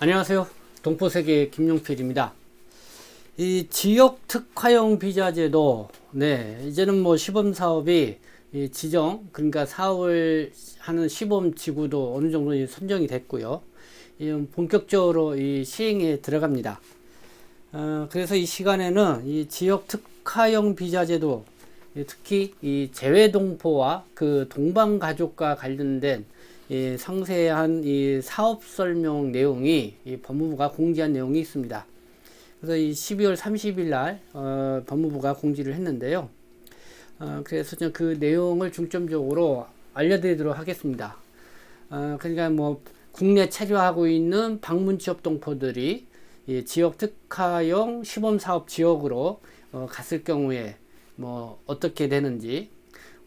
안녕하세요. 동포세계 김용필입니다. 이 지역 특화형 비자제도, 이제는 뭐 시범 사업이 이 지정, 그러니까 사업을 하는 시범 지구도 어느 정도 선정이 됐고요. 본격적으로 이 시행에 들어갑니다. 그래서 이 시간에는 이 지역 특화형 비자제도, 특히 이 재외동포와 그 동방가족과 관련된 이 상세한 이 사업 설명 내용이 이 법무부가 공지한 내용이 있습니다. 그래서 이 12월 30일 날 법무부가 공지를 했는데요. 그래서 그 내용을 중점적으로 알려드리도록 하겠습니다. 그러니까 뭐 국내 체류하고 있는 방문 취업 동포들이 이 지역 특화형 시범 사업 지역으로 갔을 경우에 뭐 어떻게 되는지,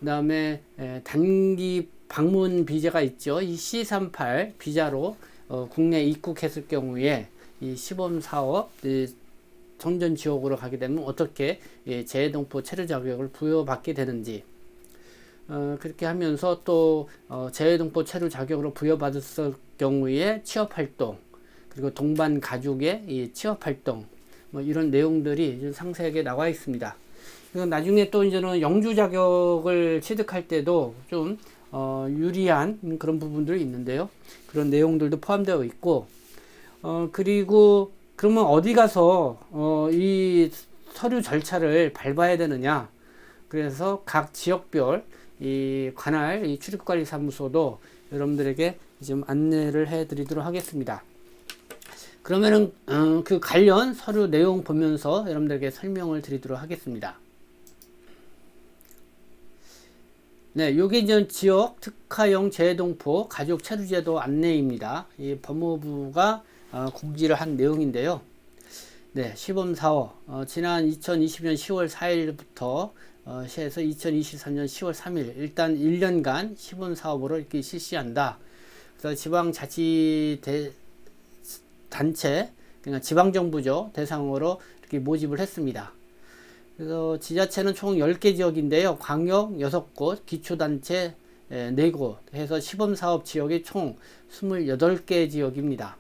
그 다음에 단기 방문 비자가 있죠. 이 C38 비자로 국내 입국했을 경우에 이 시범 사업 정전 지역으로 가게 되면 어떻게 재외동포 체류 자격을 부여받게 되는지, 그렇게 하면서 또 재외동포 체류 자격으로 부여받았을 경우에 취업활동, 그리고 동반 가족의 이 취업활동, 뭐 이런 내용들이 상세하게 나와 있습니다. 나중에 또 이제는 영주 자격을 취득할 때도 좀 유리한 그런 부분들이 있는데요. 그런 내용들도 포함되어 있고, 그리고 그러면 어디 가서 이 서류 절차를 밟아야 되느냐. 그래서 각 지역별 이 관할 이 출입관리사무소도 여러분들에게 좀 안내를 해 드리도록 하겠습니다. 그러면은 그 관련 서류 내용 보면서 여러분들에게 설명을 드리도록 하겠습니다. 요게 이제 지역 특화형 재외동포 가족 체류제도 안내입니다. 이 법무부가 공지를 한 내용인데요. 시범 사업 지난 2020년 10월 4일부터 시해서 2023년 10월 3일 일단 1년간 시범 사업으로 이렇게 실시한다. 그래서 지방자치 단체, 그러니까 지방정부죠, 대상으로 이렇게 모집을 했습니다. 그래서 지자체는 총 10개 지역인데요. 광역 6곳, 기초단체 4곳 해서 시범사업 지역이 총 28개 지역입니다.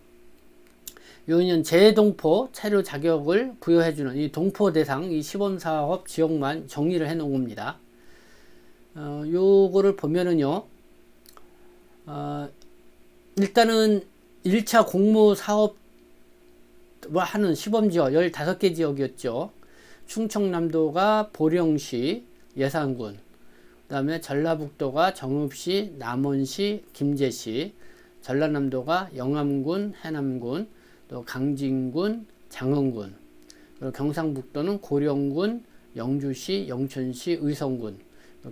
요년 재동포 체류 자격을 부여해주는 이 동포 대상 이 시범사업 지역만 정리를 해 놓은 겁니다. 요거를 보면은요, 일단은 1차 공모 사업을 하는 시범지역 15개 지역이었죠. 충청남도가 보령시, 예산군, 그 다음에 전라북도가 정읍시, 남원시, 김제시, 전라남도가 영암군, 해남군, 또 강진군, 장흥군, 그리고 경상북도는 고령군, 영주시, 영천시, 의성군,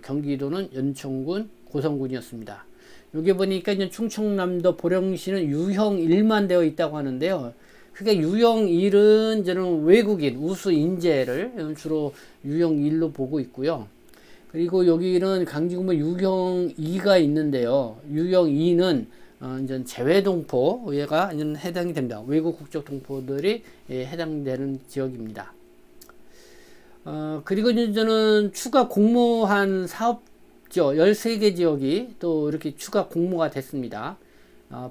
경기도는 연천군, 고성군이었습니다. 여기 보니까 이제 충청남도 보령시는 유형 1만 되어 있다고 하는데요. 그게 유형 1은 저는 외국인 우수 인재를 주로 유형 1로 보고 있고요. 그리고 여기는 강진군 유형 2가 있는데요. 유형 2는 이제 재외동포 얘가 해당이 됩니다. 외국 국적 동포들이 해당되는 지역입니다. 그리고 이제는 추가 공모한 사업지역 13개 지역이 또 이렇게 추가 공모가 됐습니다.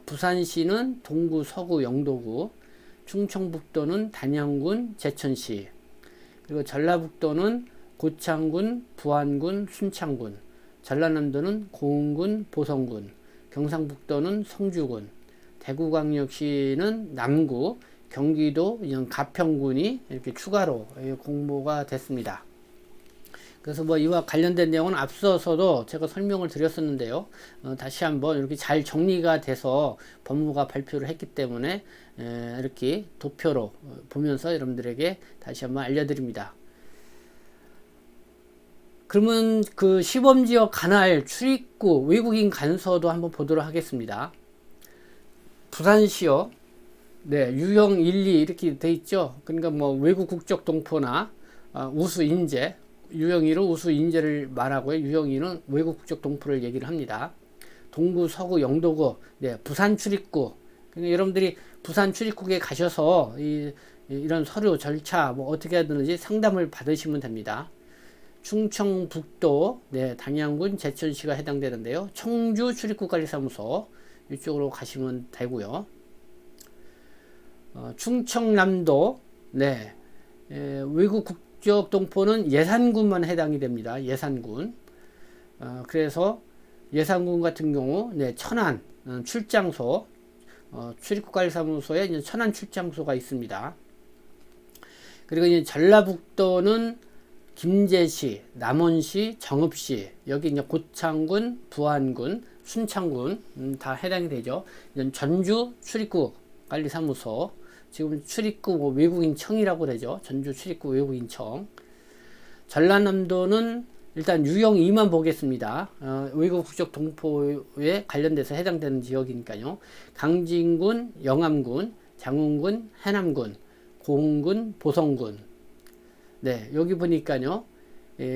부산시는 동구, 서구, 영도구, 충청북도는 단양군, 제천시, 그리고 전라북도는 고창군, 부안군, 순창군, 전라남도는 고흥군, 보성군, 경상북도는 성주군, 대구광역시는 남구, 경기도 가평군이 이렇게 추가로 공모가 됐습니다. 그래서 뭐 이와 관련된 내용은 앞서서도 제가 설명을 드렸었는데요. 다시 한번 이렇게 잘 정리가 돼서 법무부가 발표를 했기 때문에 이렇게 도표로 보면서 여러분들에게 다시 한번 알려드립니다. 그러면 그 시범지역 관할 출입구 외국인 간서도 한번 보도록 하겠습니다. 부산시요. 유형 1, 2 이렇게 돼 있죠. 그러니까 뭐 외국 국적 동포나 우수 인재, 유형 1은 우수 인재를 말하고요. 유형 2는 외국 국적 동포를 얘기를 합니다. 동구, 서구, 영도구, 부산 출입구. 그러니까 여러분들이 부산 출입국에 가셔서 이런 서류 절차 뭐 어떻게 하든지 상담을 받으시면 됩니다. 충청북도, 단양군, 제천시가 해당되는데요. 청주 출입국관리사무소 이쪽으로 가시면 되고요. 충청남도, 네, 외국 국적 동포는 예산군만 해당이 됩니다. 예산군. 그래서 예산군 같은 경우, 네, 천안 출장소, 출입국관리사무소에 이제 천안 출장소가 있습니다. 그리고 이제 전라북도는 김제시, 남원시, 정읍시, 여기 이제 고창군, 부안군, 순창군 다 해당이 되죠. 전주 출입국 관리사무소, 지금 출입국 외국인청이라고 그러죠. 전주 출입국 외국인청. 전라남도는 일단 유형 2만 보겠습니다. 외국 국적 동포에 관련돼서 해당되는 지역이니까요. 강진군, 영암군, 장흥군, 해남군, 고흥군, 보성군. 네, 여기 보니까요.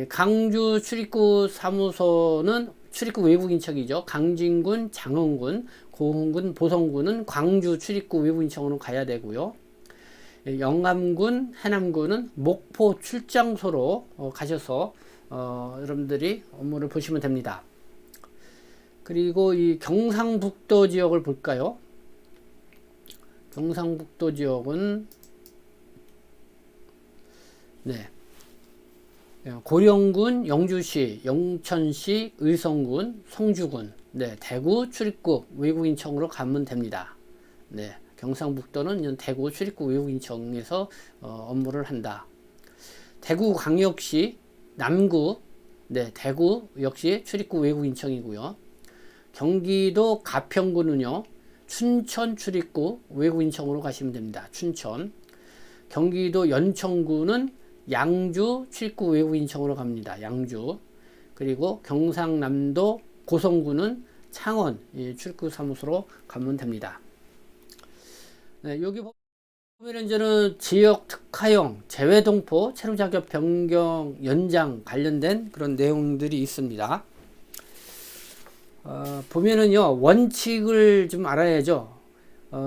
강주 출입국 사무소는 출입국 외국인청이죠. 강진군, 장흥군, 고흥군, 보성군은 광주 출입국 외국인청으로 가야 되고요. 영암군, 해남군은 목포 출장소로 가셔서 여러분들이 업무를 보시면 됩니다. 그리고 이 경상북도 지역을 볼까요? 경상북도 지역은 네, 고령군, 영주시, 영천시, 의성군, 성주군, 네, 대구 출입국 외국인청으로 가면 됩니다. 네, 경상북도는 대구 출입국 외국인청에서 업무를 한다. 대구광역시, 남구, 네, 대구 역시 출입국 외국인청이고요. 경기도 가평군은요, 춘천 출입국 외국인청으로 가시면 됩니다. 춘천. 경기도 연천군은 양주 출입국 외국인청으로 갑니다. 양주. 그리고 경상남도 고성군은 창원 출입국 사무소로 가면 됩니다. 네, 여기 보면 이제는 지역 특화형 재외동포 체류 자격 변경 연장 관련된 그런 내용들이 있습니다. 보면은요, 원칙을 좀 알아야죠.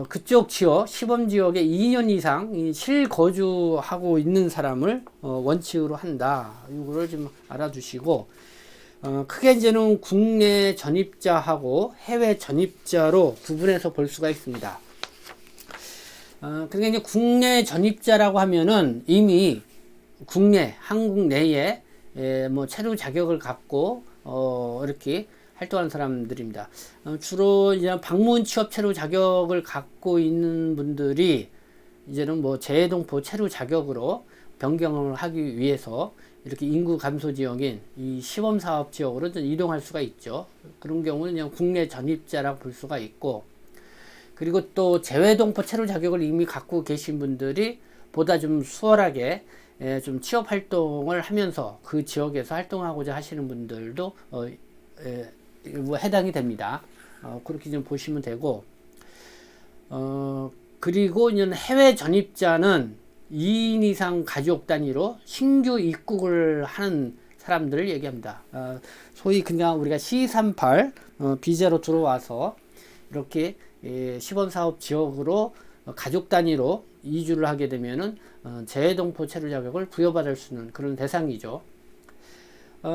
그쪽 지역, 시범지역에 2년 이상 실거주하고 있는 사람을 원칙으로 한다. 이거를 좀 알아두시고, 크게 이제는 국내 전입자하고 해외 전입자로 구분해서 볼 수가 있습니다. 그러니까 이제 국내 전입자라고 하면은 이미 국내, 한국 내에 뭐 체류 자격을 갖고, 이렇게 활동하는 사람들입니다. 주로 이제 방문 취업 체류 자격을 갖고 있는 분들이 이제는 뭐 재외동포 체류 자격으로 변경을 하기 위해서 이렇게 인구 감소 지역인 이 시범 사업 지역으로 이동할 수가 있죠. 그런 경우는 그냥 국내 전입자라고 볼 수가 있고, 그리고 또 재외동포 체류 자격을 이미 갖고 계신 분들이 보다 좀 수월하게 좀 취업 활동을 하면서 그 지역에서 활동하고자 하시는 분들도 뭐 해당이 됩니다. 그렇게 좀 보시면 되고, 그리고 이제 해외 전입자는 2인 이상 가족 단위로 신규 입국을 하는 사람들을 얘기합니다. 소위 그냥 우리가 C38 비자로 들어와서 이렇게 시범사업 지역으로 가족 단위로 이주를 하게 되면은 재외동포 체류 자격을 부여받을 수 있는 그런 대상이죠.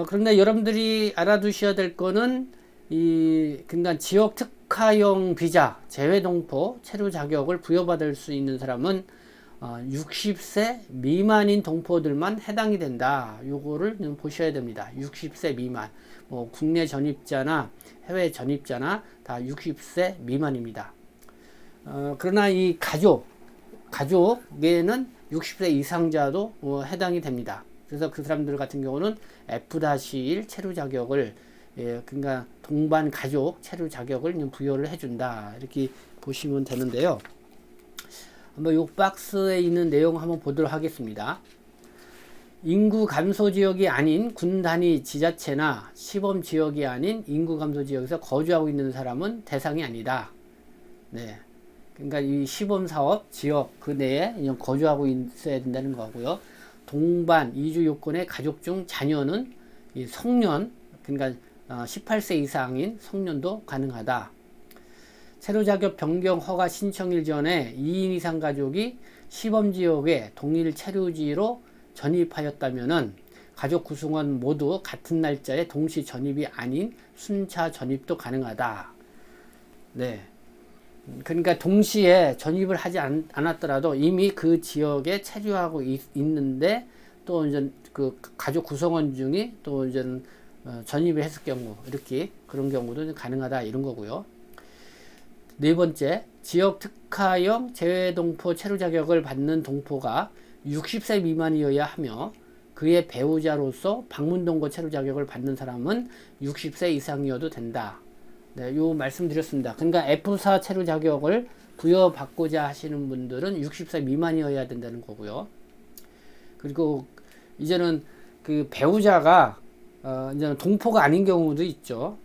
그런데 여러분들이 알아두셔야 될 거는 그러니까 지역 특화형 비자 재외동포 체류 자격을 부여받을 수 있는 사람은 60세 미만인 동포들만 해당이 된다. 요거를 보셔야 됩니다. 60세 미만. 뭐 국내 전입자나 해외 전입자나 다 60세 미만입니다. 그러나 이 가족에는 60세 이상자도 해당이 됩니다. 그래서 그 사람들 같은 경우는 F-1 체류 자격을 그러니까 동반 가족 체류 자격을 부여를 해준다. 이렇게 보시면 되는데요. 한번 요 박스에 있는 내용 한번 보도록 하겠습니다. 인구 감소 지역이 아닌 군 단위 지자체나 시범 지역이 아닌 인구 감소 지역에서 거주하고 있는 사람은 대상이 아니다. 네. 그러니까 이 시범 사업 지역 그 내에 거주하고 있어야 된다는 거고요. 동반 이주 요건의 가족 중 자녀는 이 성년, 그러니까 18세 이상인 성년도 가능하다. 체류 자격 변경 허가 신청일 전에 2인 이상 가족이 시범 지역에 동일 체류지로 전입하였다면은 가족 구성원 모두 같은 날짜에 동시 전입이 아닌 순차 전입도 가능하다. 네. 그러니까 동시에 전입을 하지 않았더라도 이미 그 지역에 체류하고 있는데 또 이제 그 가족 구성원 중에 또 이제 전입을 했을 경우 이렇게 그런 경우도 가능하다 이런 거고요. 네 번째, 지역 특화형 재외동포 체류 자격을 받는 동포가 60세 미만이어야 하며 그의 배우자로서 방문동거 체류 자격을 받는 사람은 60세 이상이어도 된다. 네, 요 말씀드렸습니다. 그러니까 F4 체류 자격을 부여받고자 하시는 분들은 60세 미만이어야 된다는 거고요. 그리고 이제는 그 배우자가 이제는 동포가 아닌 경우도 있죠.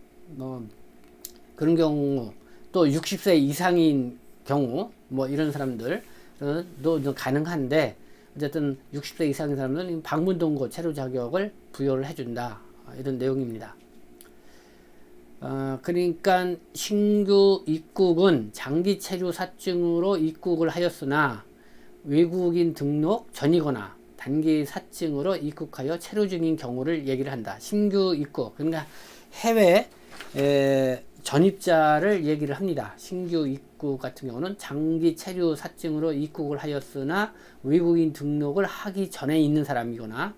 그런 경우 또 60세 이상인 경우 뭐 이런 사람들도 가능한데 어쨌든 60세 이상인 사람들은 방문동거 체류 자격을 부여를 해준다 이런 내용입니다. 그러니까 신규 입국은 장기 체류 사증으로 입국을 하였으나 외국인 등록 전이거나 단기 사증으로 입국하여 체류 중인 경우를 얘기를 한다. 신규 입국 그러니까 해외 전입자를 얘기를 합니다. 신규 입국 같은 경우는 장기 체류 사증으로 입국을 하였으나 외국인 등록을 하기 전에 있는 사람이거나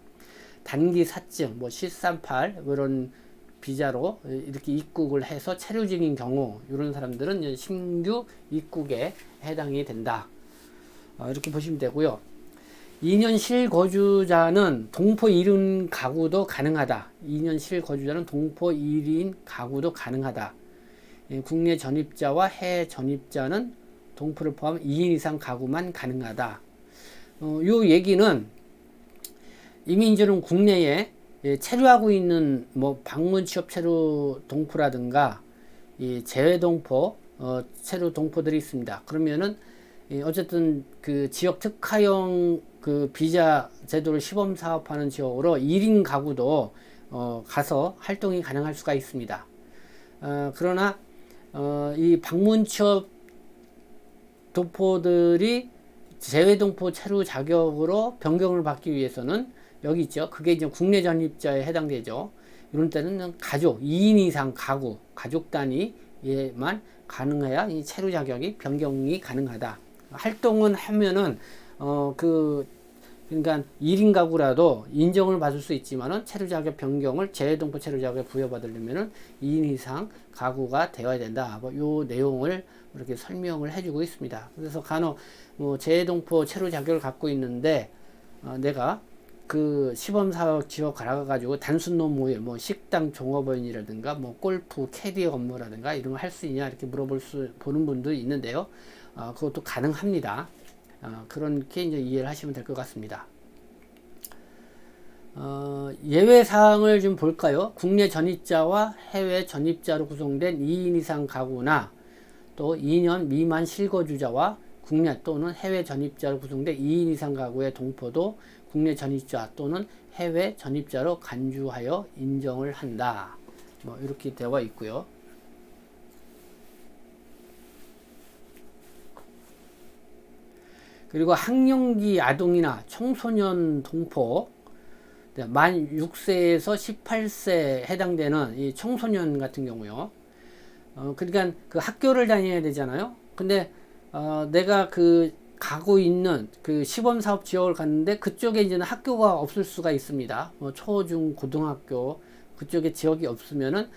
단기 사증 뭐 C38 이런 비자로 이렇게 입국을 해서 체류 중인 경우 이런 사람들은 신규 입국에 해당이 된다. 이렇게 보시면 되고요. 2년 실거주자는 동포 1인 가구도 가능하다. 2년 실거주자는 동포 1인 가구도 가능하다. 국내 전입자와 해외 전입자는 동포를 포함 2인 이상 가구만 가능하다. 요 얘기는 이미 이제는 국내에 체류하고 있는 뭐 방문 취업 체류 동포라든가 이 재외 동포 체류 동포들이 있습니다. 그러면은 어쨌든 그 지역 특화형 그 비자 제도를 시범 사업하는 지역으로 1인 가구도 가서 활동이 가능할 수가 있습니다. 그러나 이 방문 취업 동포들이 재외 동포 체류 자격으로 변경을 받기 위해서는 여기 있죠. 그게 이제 국내 전입자에 해당되죠. 이런 때는 가족, 2인 이상 가구, 가족 단위에만 가능해야 이 체류 자격이 변경이 가능하다. 활동은 하면은, 그러니까 1인 가구라도 인정을 받을 수 있지만은 체류 자격 변경을 재외동포 체류 자격에 부여받으려면은 2인 이상 가구가 되어야 된다. 뭐 요 내용을 이렇게 설명을 해주고 있습니다. 그래서 간혹 뭐 재외동포 체류 자격을 갖고 있는데, 내가 그 시범사업 지역 가가지고 단순 노무일, 뭐 식당 종업원이라든가, 뭐 골프 캐디 업무라든가 이런 거 할 수 있냐 이렇게 보는 분도 있는데요. 그것도 가능합니다. 그렇게 이제 이해를 하시면 될 것 같습니다. 예외사항을 좀 볼까요? 국내 전입자와 해외 전입자로 구성된 2인 이상 가구나 또 2년 미만 실거주자와 국내 또는 해외 전입자로 구성된 2인 이상 가구의 동포도 국내 전입자 또는 해외 전입자로 간주하여 인정을 한다. 뭐 이렇게 되어 있고요. 그리고 학령기 아동이나 청소년 동포 만 6세에서 18세에 해당되는 이 청소년 같은 경우요. 그러니까 그 학교를 다녀야 되잖아요. 근데 내가 그 가고 있는 그 시범사업 지역을 갔는데 그쪽에 이제는 학교가 없을 수가 있습니다. 뭐 초, 중, 고등학교 그쪽에 지역이 없으면은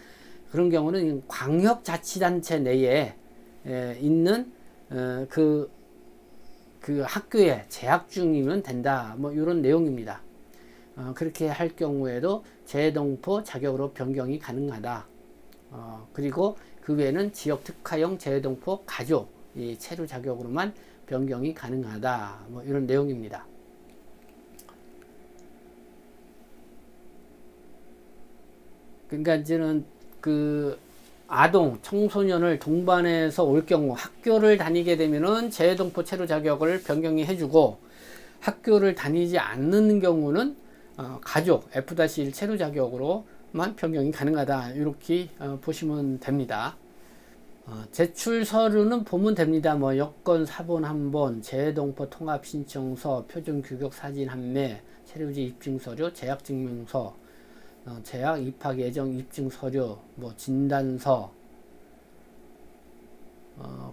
그런 경우는 광역자치단체 내에 있는 그 학교에 재학 중이면 된다. 뭐 이런 내용입니다. 그렇게 할 경우에도 재동포 자격으로 변경이 가능하다. 그리고 그 외에는 지역 특화형 재동포 가족 이 체류 자격으로만 변경이 가능하다. 뭐 이런 내용입니다. 그러니까 이제는 그 아동, 청소년을 동반해서 올 경우 학교를 다니게 되면은 재동포 체류 자격을 변경이 해주고 학교를 다니지 않는 경우는 가족 F-1 체류 자격으로만 변경이 가능하다. 이렇게 보시면 됩니다. 제출 서류는 보면 됩니다. 뭐 여권 사본 한 번, 재동포 통합 신청서, 표준 규격 사진 한 매, 체류지 입증 서류, 재학 증명서, 재학 입학 예정 입증 서류, 뭐 진단서,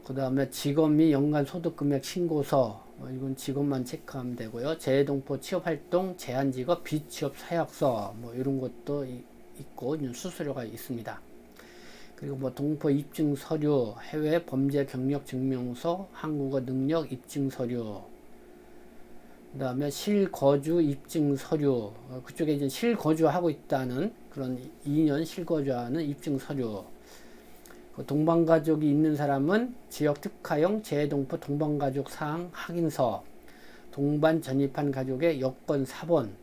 그 다음에 직업 및 연간 소득금액 신고서, 이건 직업만 체크하면 되고요. 재동포 취업활동 제한직업 비취업 사약서 뭐 이런 것도 있고 수수료가 있습니다. 그리고 뭐 동포 입증 서류, 해외 범죄 경력 증명서, 한국어 능력 입증 서류, 그 다음에 실거주 입증 서류, 그쪽에 이제 실거주하고 있다는 그런 2년 실거주하는 입증 서류, 동반가족이 있는 사람은 지역 특화형 재동포 동반가족 사항 확인서, 동반 전입한 가족의 여권 사본,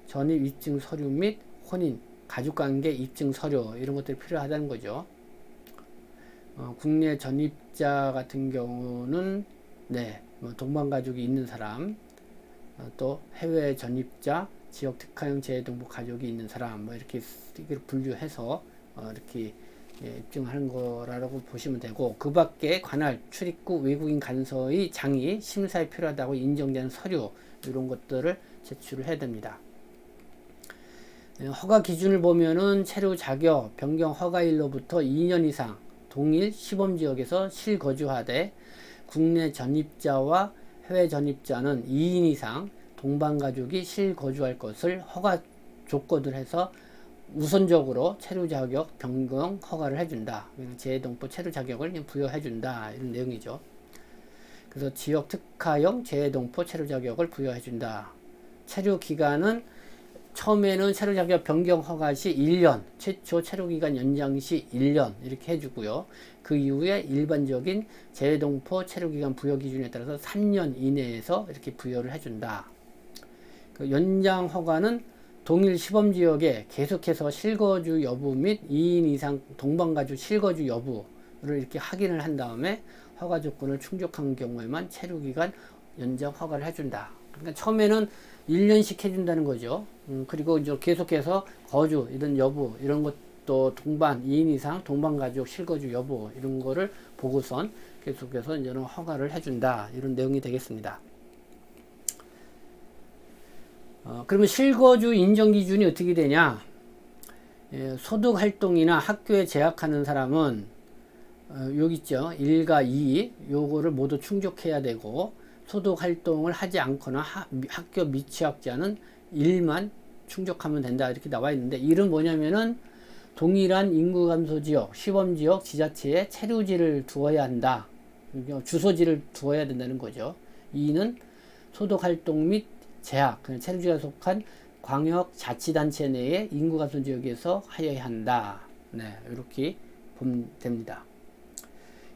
전입 입증 서류 및 혼인, 가족관계 입증 서류 이런 것들이 필요하다는 거죠. 국내 전입자 같은 경우는 동반가족이 있는 사람, 또 해외 전입자, 지역 특화형 재동포 가족이 있는 사람 뭐 이렇게 분류해서 이렇게 입증하는 거라고 보시면 되고, 그 밖에 관할, 출입국, 외국인 간서의 장이 심사에 필요하다고 인정되는 서류 이런 것들을 제출을 해야 됩니다. 허가 기준을 보면은 체류 자격 변경 허가일로부터 2년 이상 동일 시범지역에서 실거주하되 국내 전입자와 해외 전입자는 2인 이상 동반가족이 실거주할 것을 허가 조건을 해서 우선적으로 체류 자격 변경 허가를 해준다. 재동포 체류 자격을 부여해준다. 이런 내용이죠. 그래서 지역 특화형 재동포 체류 자격을 부여해준다. 체류 기간은 처음에는 체류 자격 변경 허가 시 1년, 최초 체류 기간 연장 시 1년 이렇게 해주고요. 그 이후에 일반적인 재동포 체류 기간 부여 기준에 따라서 3년 이내에서 이렇게 부여를 해준다. 그 연장 허가는 동일 시범지역에 계속해서 실거주 여부 및 2인 이상 동반가족 실거주 여부를 이렇게 확인을 한 다음에 허가 조건을 충족한 경우에만 체류기간 연장 허가를 해준다. 그러니까 처음에는 1년씩 해준다는 거죠. 그리고 이제 계속해서 거주 이런 여부 이런 것도 동반 2인 이상 동반가족 실거주 여부 이런 거를 보고선 계속해서 이제는 허가를 해준다. 이런 내용이 되겠습니다. 그러면 실거주 인정 기준이 어떻게 되냐? 소득 활동이나 학교에 재학하는 사람은 여기 있죠. 1과 2 요거를 모두 충족해야 되고, 소득 활동을 하지 않거나 학교 미취학자는 1만 충족하면 된다 이렇게 나와 있는데, 1은 뭐냐면은 동일한 인구 감소 지역, 시범 지역 지자체에 체류지를 두어야 한다. 주소지를 두어야 된다는 거죠. 2는 소득 활동 및 재학, 체류지가 속한 광역자치단체 내의 인구 감소 지역에서 하여야 한다. 네, 이렇게 보면 됩니다.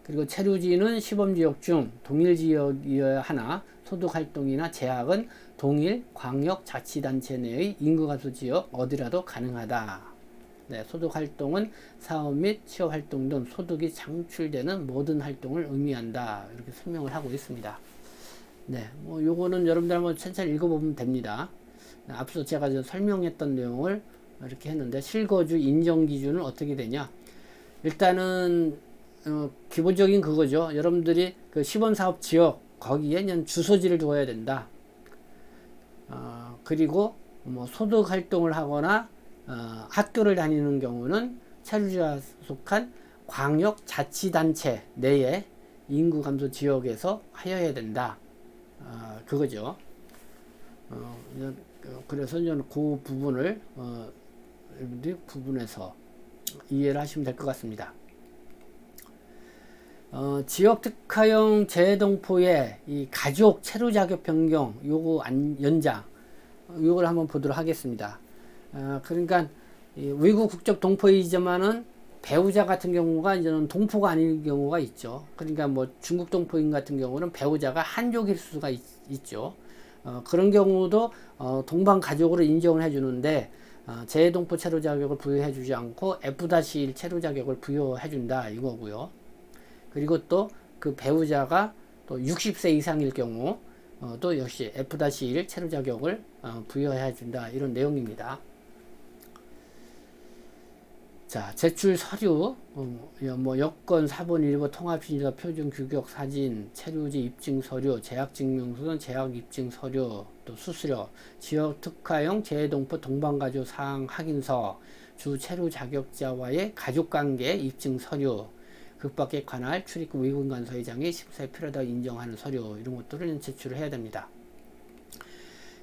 그리고 체류지는 시범지역 중 동일지역이어야 하나 소득 활동이나 재학은 동일 광역자치단체 내의 인구 감소 지역 어디라도 가능하다. 네, 소득 활동은 사업 및 취업 활동 등 소득이 창출되는 모든 활동을 의미한다. 이렇게 설명을 하고 있습니다. 네, 뭐 요거는 여러분들 한번 천천히 읽어보면 됩니다. 앞서 제가 설명했던 내용을 이렇게 했는데, 실거주 인정 기준은 어떻게 되냐? 일단은 기본적인 그거죠. 여러분들이 그 시범사업 지역 거기에 그냥 주소지를 두어야 된다. 그리고 뭐 소득 활동을 하거나 학교를 다니는 경우는 체류지가 속한 광역자치단체 내에 인구 감소 지역에서 하여야 된다. 그거죠. 그래서 이제 그 부분을 여러분들이 부분에서 이해를 하시면 될 것 같습니다. 지역 특화형 재동포의 이 가족 체류 자격 변경 요거 연장 요걸 한번 보도록 하겠습니다. 그러니까 외국 국적 동포이지만은 배우자 같은 경우가 이제는 동포가 아닌 경우가 있죠. 그러니까 뭐 중국 동포인 같은 경우는 배우자가 한족일 수가 있죠. 그런 경우도 동반 가족으로 인정을 해주는데 재동포 체류 자격을 부여해주지 않고 F-1 체류 자격을 부여해준다 이거고요. 그리고 또 그 배우자가 또 60세 이상일 경우 또 역시 F-1 체류 자격을 부여해준다 이런 내용입니다. 자, 제출 서류, 뭐 여권, 사본, 일부 통합신고서, 표준 규격 사진, 체류지 입증 서류, 재학 증명서는 재학 입증 서류, 또 수수료, 지역 특화형 재동포 동반가족 사항 확인서, 주 체류 자격자와의 가족관계 입증 서류, 극복에 관할 출입국 외국인관서회장이 심사에 필요하다고 인정하는 서류 이런 것들을 제출을 해야 됩니다.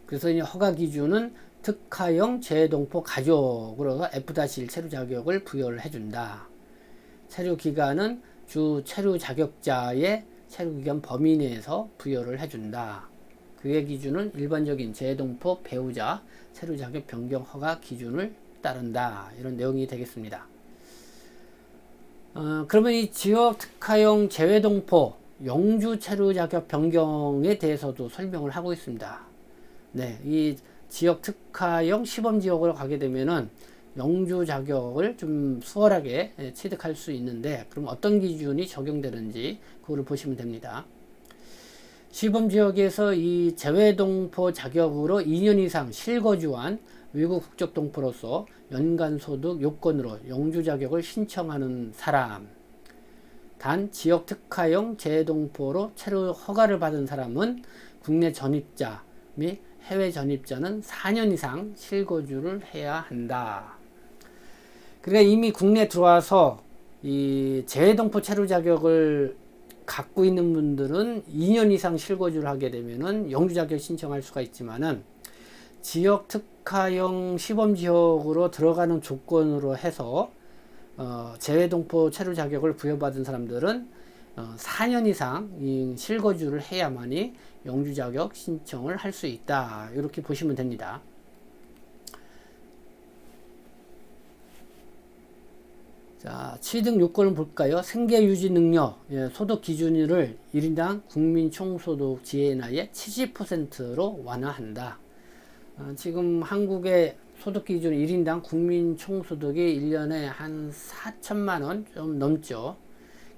그래서 이 허가 기준은 특화형 재외동포 가족으로 F-1 체류 자격을 부여를 해준다. 체류 기간은 주 체류 자격자의 체류 기간 범위 내에서 부여를 해준다. 그의 기준은 일반적인 재외동포 배우자 체류 자격 변경 허가 기준을 따른다. 이런 내용이 되겠습니다. 그러면 이 지역 특화형 재외동포 영주 체류 자격 변경에 대해서도 설명을 하고 있습니다. 네, 이 지역 특화형 시범 지역으로 가게 되면은 영주 자격을 좀 수월하게 취득할 수 있는데, 그럼 어떤 기준이 적용되는지 그거를 보시면 됩니다. 시범 지역에서 이 재외동포 자격으로 2년 이상 실거주한 외국 국적 동포로서 연간 소득 요건으로 영주 자격을 신청하는 사람, 단 지역 특화형 재외동포로 체류 허가를 받은 사람은 국내 전입자 및 해외 전입자는 4년 이상 실거주를 해야 한다. 그러니까 이미 국내에 들어와서 이 재외동포 체류 자격을 갖고 있는 분들은 2년 이상 실거주를 하게 되면은 영주 자격 신청할 수가 있지만은, 지역 특화형 시범 지역으로 들어가는 조건으로 해서 재외동포 체류 자격을 부여받은 사람들은 4년 이상 실거주를 해야만이 영주 자격 신청을 할 수 있다. 이렇게 보시면 됩니다. 자, 취득 요건을 볼까요? 생계 유지 능력, 소득 기준을 1인당 국민 총소득 GNI의 70%로 완화한다. 지금 한국의 소득 기준 1인당 국민 총소득이 1년에 한 4천만 원 좀 넘죠.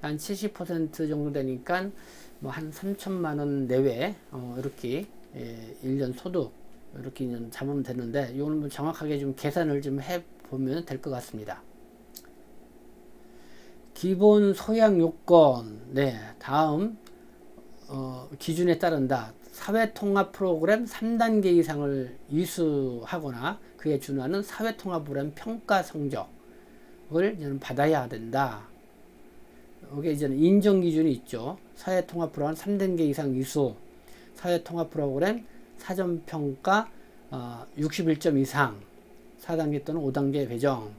한 70% 정도 되니까 뭐 한 3천만 원 내외 이렇게 1년 소득 이렇게 잡으면 되는데, 이거는 뭐 정확하게 좀 계산을 좀 해보면 될 것 같습니다. 기본 소양 요건, 네, 다음 기준에 따른다. 사회통합 프로그램 3단계 이상을 이수하거나 그에 준하는 사회통합 프로그램 평가 성적을 받아야 된다. 여기 이제는 인정 기준이 있죠. 사회통합 프로그램 3단계 이상 이수, 사회통합 프로그램 사전평가 61점 이상, 4단계 또는 5단계 배정,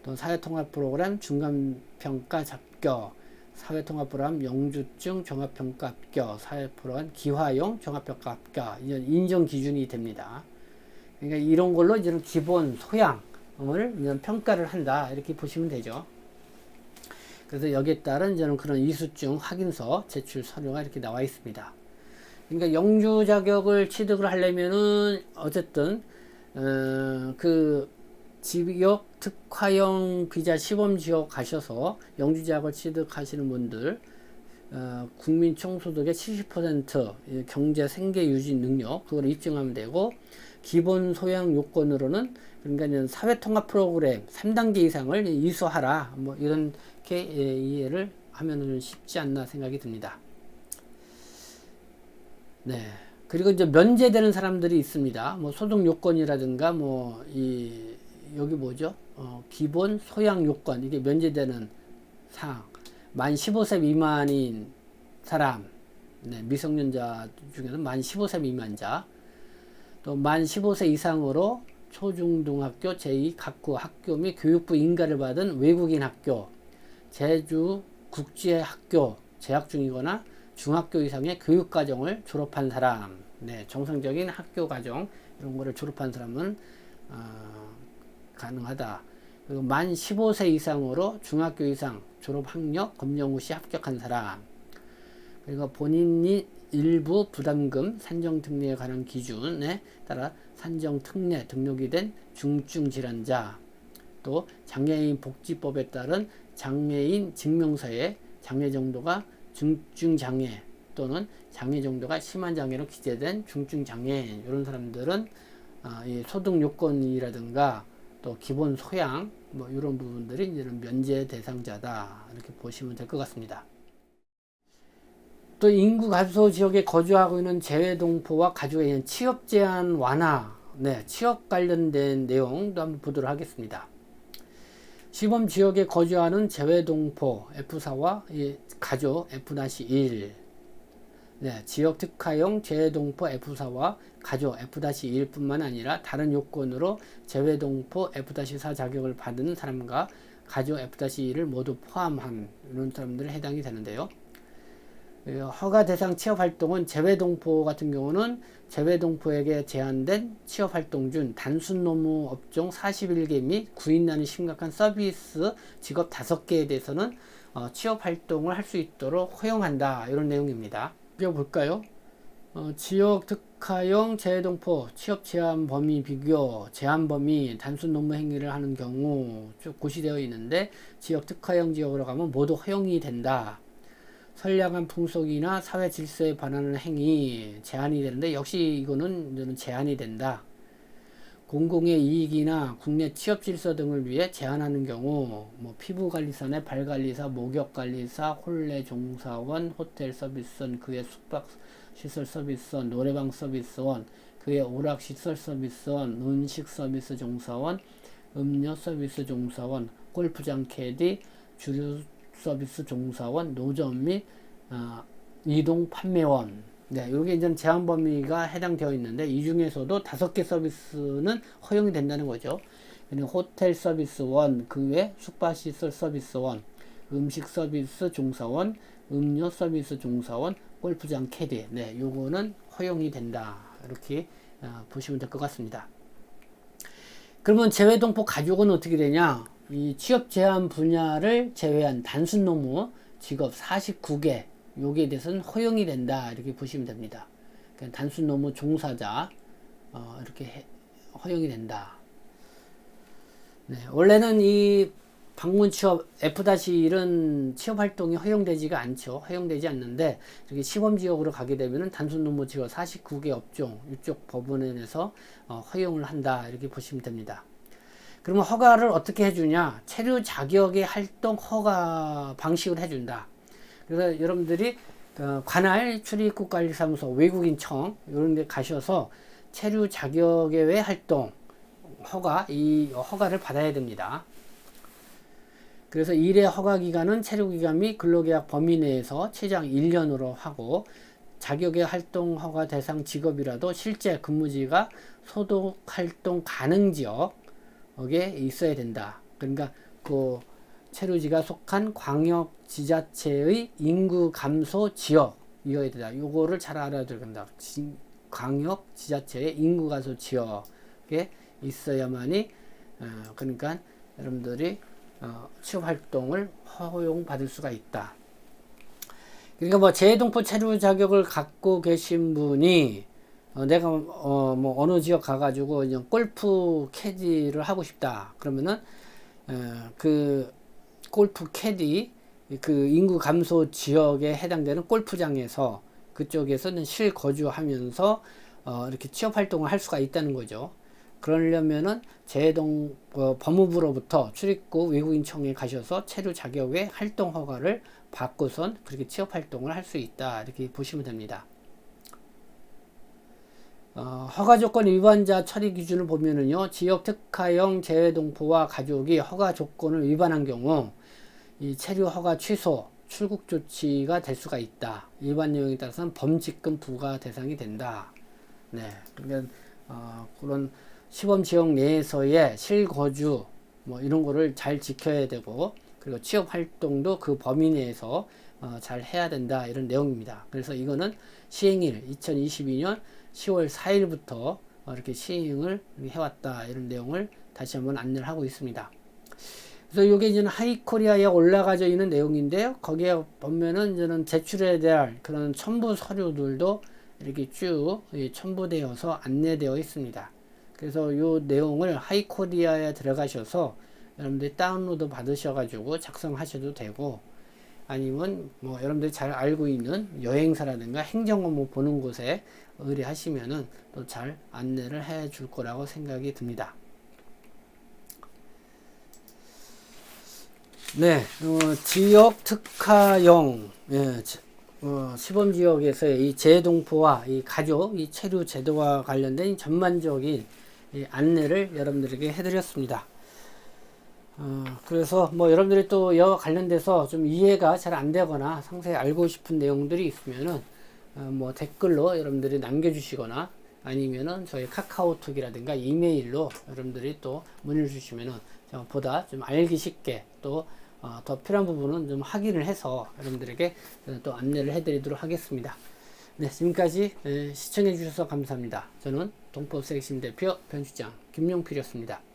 또 사회통합 프로그램 중간평가 합격, 사회통합 프로그램 영주증 종합평가 합격, 사회 프로그램 기화용 종합평가 합격, 이런 인정 기준이 됩니다. 그러니까 이런 걸로 이제는 기본 소양을 이제 평가를 한다. 이렇게 보시면 되죠. 그래서 여기에 따른 이제는 그런 이수증 확인서 제출 서류가 이렇게 나와 있습니다. 그러니까 영주 자격을 취득을 하려면은 어쨌든 그 지역 특화형 비자 시범 지역 가셔서 영주 자격을 취득하시는 분들 국민 총소득의 70% 경제 생계 유지 능력 그걸 입증하면 되고, 기본 소양 요건으로는 그러니까 사회통합 프로그램 3단계 이상을 이수하라, 뭐 이렇게 이해를 하면은 쉽지 않나 생각이 듭니다. 네. 그리고 이제 면제되는 사람들이 있습니다. 뭐 소득 요건이라든가 뭐 여기 뭐죠? 기본 소양 요건, 이게 면제되는 사항. 만 15세 미만인 사람, 네, 미성년자 중에는 만 15세 미만자, 또 만 15세 이상으로 초중등학교 제2 각구 학교 및 교육부 인가를 받은 외국인 학교, 제주 국제학교 재학 중이거나 중학교 이상의 교육과정을 졸업한 사람, 네, 정상적인 학교 과정 이런 거를 졸업한 사람은 가능하다. 그리고 만 15세 이상으로 중학교 이상 졸업 학력 검정 후 시 합격한 사람, 그리고 본인이 일부 부담금 산정 특례에 관한 기준에 따라 산정 특례 등록이 된 중증 질환자, 또 장애인 복지법에 따른 장애인 증명서에 장애 정도가 중증 장애 또는 장애 정도가 심한 장애로 기재된 중증 장애인, 이런 사람들은 이 소득 요건이라든가 또 기본 소양 뭐 이런 부분들이 이제는 면제 대상자다, 이렇게 보시면 될 것 같습니다. 또 인구 감소 지역에 거주하고 있는 재외동포와 가족에 의한 취업 제한 완화, 네, 취업 관련된 내용도 한번 보도록 하겠습니다. 시범 지역에 거주하는 재외동포 F4와 가족 F-1, 네, 지역 특화형 재외동포 F4와 가족 F-1 뿐만 아니라 다른 요건으로 재외동포 F-4 자격을 받은 사람과 가족 F-1을 모두 포함한 이런 사람들에 해당이 되는데요. 허가 대상 취업 활동은 재외동포 같은 경우는 재외동포에게 제한된 취업 활동 중 단순 노무 업종 41개 및 구인난이 심각한 서비스 직업 5개에 대해서는 취업 활동을 할 수 있도록 허용한다. 이런 내용입니다. 비교 볼까요? 지역 특화형 재외동포 취업 제한 범위 비교, 제한 범위, 단순 노무 행위를 하는 경우 쭉 고시되어 있는데 지역 특화형 지역으로 가면 모두 허용이 된다. 선량한 풍속이나 사회 질서에 반하는 행위 제한이 되는데 역시 이거는 제한이 된다. 공공의 이익이나 국내 취업 질서 등을 위해 제한하는 경우 피부관리사나 발관리사, 목욕관리사, 홀레 종사원, 호텔 서비스원, 그의 숙박시설 서비스원, 노래방 서비스원, 그의 오락시설 서비스원, 음식 서비스 종사원, 음료 서비스 종사원, 골프장 캐디, 주류 서비스 종사원, 노점 및 이동 판매원. 네, 이게 이제 제한 범위가 해당되어 있는데 이 중에서도 5개 서비스는 허용이 된다는 거죠. 호텔 서비스원, 그 외 숙박시설 서비스원, 음식 서비스 종사원, 음료 서비스 종사원, 골프장 캐디. 네, 요거는 허용이 된다. 이렇게 보시면 될 것 같습니다. 그러면 재외동포 가족은 어떻게 되냐? 이 취업 제한 분야를 제외한 단순 노무 직업 49개 여기에 대해서는 허용이 된다 이렇게 보시면 됩니다. 그러니까 단순 노무 종사자 이렇게 허용이 된다. 네, 원래는 이 방문 취업 F-1은 취업 활동이 허용되지가 않죠. 허용되지 않는데 이렇게 시범 지역으로 가게 되면은 단순 노무 직업 49개 업종 이쪽 법원에서 허용을 한다 이렇게 보시면 됩니다. 그러면 허가를 어떻게 해주냐? 체류 자격의 활동 허가 방식을 해준다. 그래서 여러분들이 관할 출입국관리사무소, 외국인청 이런 데 가셔서 체류 자격의 외 활동 이 허가를 받아야 됩니다. 그래서 1회 허가 기간은 체류 기간 및 근로계약 범위 내에서 최장 1년으로 하고 자격의 활동 허가 대상 직업이라도 실제 근무지가 소득 활동 가능 지역 에 있어야 된다. 그러니까 그 체류지가 속한 광역 지자체의 인구 감소 지역이어야 된다. 요거를 잘 알아야 된다. 광역 지자체의 인구 감소 지역에 있어야만이 그러니까 여러분들이 취업 활동을 허용 받을 수가 있다. 그러니까 재외동포 체류 자격을 갖고 계신 분이 내가 어느 지역 가가지고 그냥 골프 캐디를 하고 싶다. 그러면은 그 골프 캐디 그 인구 감소 지역에 해당되는 골프장에서 그쪽에서는 실거주하면서 이렇게 취업 활동을 할 수가 있다는 거죠. 그러려면은 법무부로부터 출입국 외국인청에 가셔서 체류 자격의 활동 허가를 받고선 그렇게 취업 활동을 할 수 있다. 이렇게 보시면 됩니다. 허가 조건 위반자 처리 기준을 보면은요, 지역 특화형 재외동포와 가족이 허가 조건을 위반한 경우 이 체류 허가 취소, 출국 조치가 될 수가 있다. 일반 내용에 따라서는 범칙금 부과 대상이 된다. 네, 그러니까 그런 시범 지역 내에서의 실거주 이런 거를 잘 지켜야 되고, 그리고 취업 활동도 그 범위 내에서 잘 해야 된다, 이런 내용입니다. 그래서 이거는 시행일 2022년 10월 4일부터 이렇게 시행을 해왔다, 이런 내용을 다시 한번 안내를 하고 있습니다. 그래서 이게 이제 하이코리아에 올라가져 있는 내용인데요. 거기에 보면은 이제는 제출해야 될 그런 첨부 서류들도 이렇게 쭉 첨부되어서 안내되어 있습니다. 그래서 이 내용을 하이코리아에 들어가셔서 여러분들이 다운로드 받으셔가지고 작성하셔도 되고, 아니면 여러분들이 잘 알고 있는 여행사라든가 행정업무 보는 곳에 의뢰하시면은 또 잘 안내를 해 줄 거라고 생각이 듭니다. 네, 지역 특화형, 시범 지역에서의 이 재동포와 이 가족, 이 체류 제도와 관련된 전반적인 이 안내를 여러분들에게 해드렸습니다. 그래서 뭐 여러분들이 또 이와 관련돼서 좀 이해가 잘 안 되거나 상세히 알고 싶은 내용들이 있으면은 뭐 댓글로 여러분들이 남겨주시거나 아니면은 저희 카카오톡이라든가 이메일로 여러분들이 또 문의를 주시면은 제가 보다 좀 알기 쉽게 또 더 필요한 부분은 좀 확인을 해서 여러분들에게 또 안내를 해드리도록 하겠습니다. 네, 지금까지 시청해 주셔서 감사합니다. 저는 동법세계신 대표 변주장 김용필이었습니다.